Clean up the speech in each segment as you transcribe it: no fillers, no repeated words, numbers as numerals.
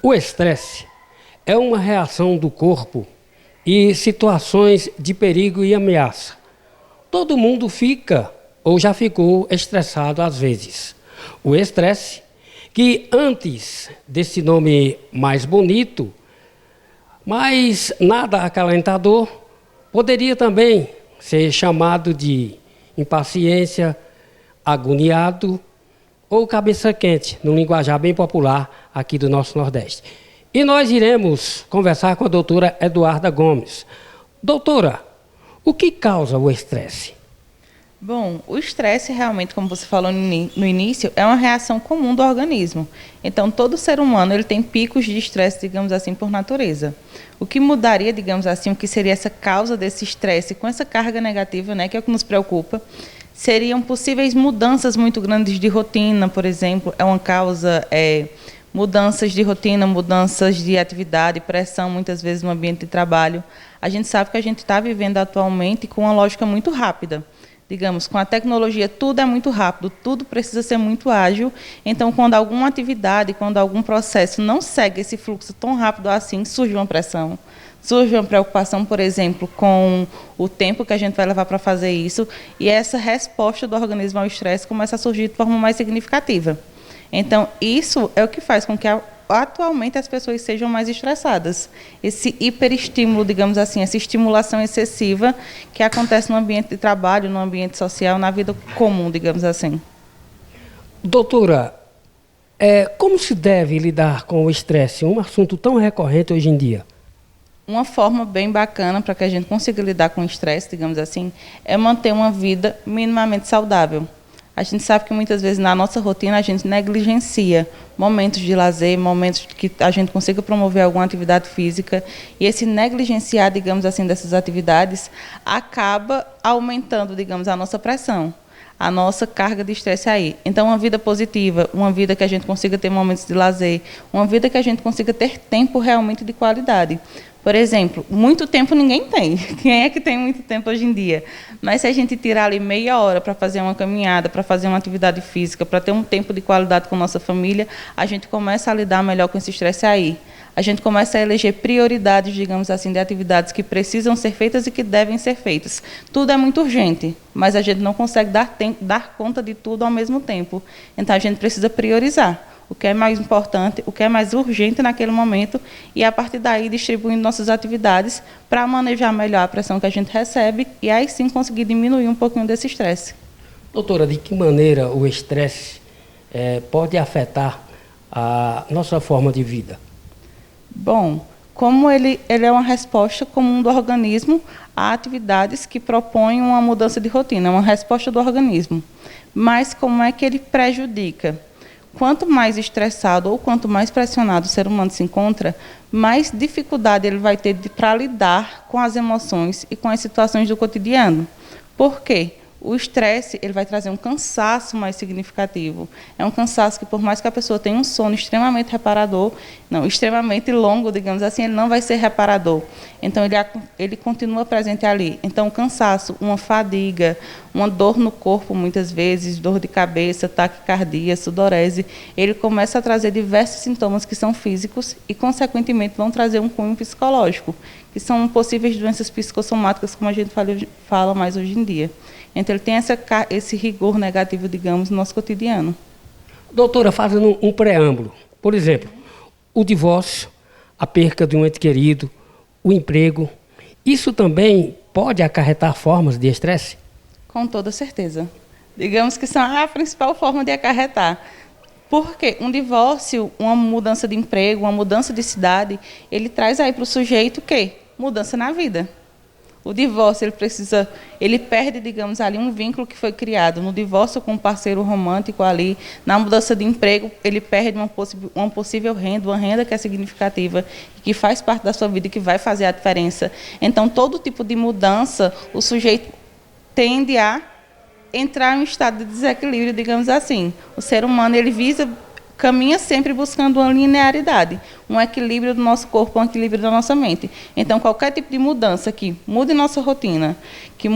O estresse é uma reação do corpo e situações de perigo e ameaça. Todo mundo fica ou já ficou estressado às vezes. O estresse, que antes desse nome mais bonito, mas nada acalentador, poderia também ser chamado de impaciência, agoniado ou cabeça quente, no linguajar bem popular aqui do nosso Nordeste. E nós iremos conversar com a doutora Eduarda Gomes. Doutora, o que causa o estresse? Bom, o estresse realmente, como você falou no início, é uma reação comum do organismo. Então, todo ser humano ele tem picos de estresse, digamos assim, por natureza. O que mudaria, digamos assim, o que seria essa causa desse estresse com essa carga negativa, né, que é o que nos preocupa, seriam possíveis mudanças muito grandes de rotina, por exemplo, é uma causa, mudanças de rotina, mudanças de atividade, pressão, muitas vezes no ambiente de trabalho. A gente sabe que a gente está vivendo atualmente com uma lógica muito rápida. Digamos, com a tecnologia, tudo é muito rápido, tudo precisa ser muito ágil. Então, quando alguma atividade, quando algum processo não segue esse fluxo tão rápido assim, surge uma pressão, surge uma preocupação, por exemplo, com o tempo que a gente vai levar para fazer isso, e essa resposta do organismo ao estresse começa a surgir de forma mais significativa. Então, isso é o que faz com que atualmente as pessoas sejam mais estressadas. Esse hiperestímulo, digamos assim, essa estimulação excessiva que acontece no ambiente de trabalho, no ambiente social, na vida comum, digamos assim. Doutora, como se deve lidar com o estresse? Um assunto tão recorrente hoje em dia. Uma forma bem bacana para que a gente consiga lidar com o estresse, digamos assim, é manter uma vida minimamente saudável. A gente sabe que muitas vezes na nossa rotina a gente negligencia momentos de lazer, momentos que a gente consiga promover alguma atividade física, e esse negligenciar, digamos assim, dessas atividades acaba aumentando, digamos, a nossa pressão, a nossa carga de estresse aí. Então, uma vida positiva, uma vida que a gente consiga ter momentos de lazer, uma vida que a gente consiga ter tempo realmente de qualidade. Por exemplo, muito tempo ninguém tem. Quem é que tem muito tempo hoje em dia? Mas se a gente tirar ali meia hora para fazer uma caminhada, para fazer uma atividade física, para ter um tempo de qualidade com nossa família, a gente começa a lidar melhor com esse estresse aí. A gente começa a eleger prioridades, digamos assim, de atividades que precisam ser feitas e que devem ser feitas. Tudo é muito urgente, mas a gente não consegue dar conta de tudo ao mesmo tempo. Então, a gente precisa priorizar o que é mais importante, o que é mais urgente naquele momento, e a partir daí distribuindo nossas atividades para manejar melhor a pressão que a gente recebe e aí sim conseguir diminuir um pouquinho desse estresse. Doutora, de que maneira o estresse pode afetar a nossa forma de vida? Bom, como ele é uma resposta comum do organismo a atividades que propõem uma mudança de rotina, é uma resposta do organismo. Mas como é que ele prejudica? Quanto mais estressado ou quanto mais pressionado o ser humano se encontra, mais dificuldade ele vai ter para lidar com as emoções e com as situações do cotidiano. Por quê? O estresse ele vai trazer um cansaço mais significativo. É um cansaço que, por mais que a pessoa tenha um sono extremamente reparador, extremamente longo, digamos assim, ele não vai ser reparador. Então, ele continua presente ali. Então, o cansaço, uma fadiga, uma dor no corpo, muitas vezes, dor de cabeça, taquicardia, sudorese, ele começa a trazer diversos sintomas que são físicos e, consequentemente, vão trazer um cunho psicológico, que são possíveis doenças psicossomáticas, como a gente fala mais hoje em dia. Então, ele tem esse rigor negativo, digamos, no nosso cotidiano. Doutora, fazendo um preâmbulo, por exemplo, o divórcio, a perca de um ente querido, o emprego, isso também pode acarretar formas de estresse? Com toda certeza. Digamos que são a principal forma de acarretar. Porque um divórcio, uma mudança de emprego, uma mudança de cidade, ele traz aí para o sujeito o quê? Mudança na vida. O divórcio, ele perde, digamos, ali um vínculo que foi criado. No divórcio com um parceiro romântico ali, na mudança de emprego, ele perde uma possível renda, uma renda que é significativa, que faz parte da sua vida e que vai fazer a diferença. Então, todo tipo de mudança, o sujeito tende a entrar em um estado de desequilíbrio, digamos assim. O ser humano, ele caminha sempre buscando uma linearidade, um equilíbrio do nosso corpo, um equilíbrio da nossa mente. Então, qualquer tipo de mudança que mude nossa rotina, que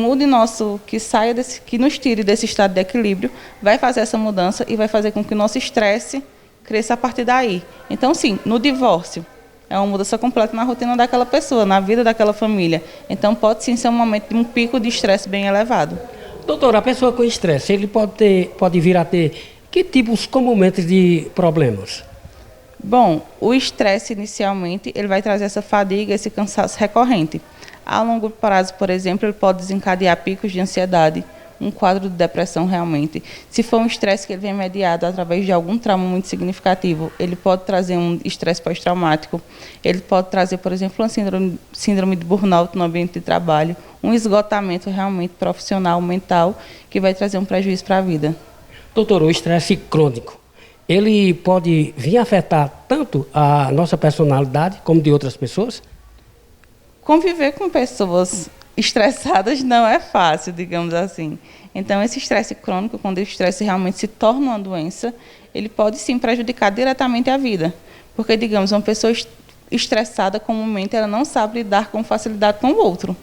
nos tire desse estado de equilíbrio, vai fazer essa mudança e vai fazer com que o nosso estresse cresça a partir daí. Então, sim, no divórcio, é uma mudança completa na rotina daquela pessoa, na vida daquela família. Então, pode sim ser um momento de um pico de estresse bem elevado. Doutora, a pessoa com estresse, ele pode vir a ter que tipos comumente de problemas? Bom, o estresse inicialmente, ele vai trazer essa fadiga, esse cansaço recorrente. A longo prazo, por exemplo, ele pode desencadear picos de ansiedade, um quadro de depressão realmente. Se for um estresse que ele vem mediado através de algum trauma muito significativo, ele pode trazer um estresse pós-traumático, ele pode trazer, por exemplo, uma síndrome de burnout no ambiente de trabalho, um esgotamento realmente profissional, mental, que vai trazer um prejuízo para a vida. Doutor, o estresse crônico, ele pode vir afetar tanto a nossa personalidade como de outras pessoas? Conviver com pessoas estressadas não é fácil, digamos assim. Então, esse estresse crônico, quando o estresse realmente se torna uma doença, ele pode sim prejudicar diretamente a vida. Porque, digamos, uma pessoa estressada, comumente, ela não sabe lidar com facilidade com o outro.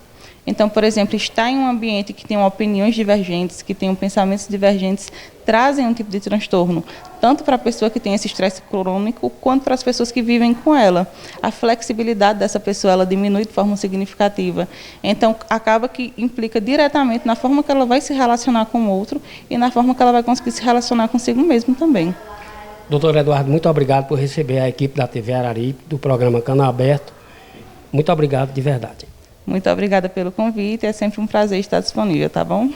Então, por exemplo, estar em um ambiente que tem opiniões divergentes, que tem pensamentos divergentes, trazem um tipo de transtorno, tanto para a pessoa que tem esse estresse crônico, quanto para as pessoas que vivem com ela. A flexibilidade dessa pessoa, ela diminui de forma significativa. Então, acaba que implica diretamente na forma que ela vai se relacionar com o outro e na forma que ela vai conseguir se relacionar consigo mesmo também. Doutor Eduardo, muito obrigado por receber a equipe da TV Araripe, do programa Canal Aberto. Muito obrigado de verdade. Muito obrigada pelo convite, é sempre um prazer estar disponível, tá bom?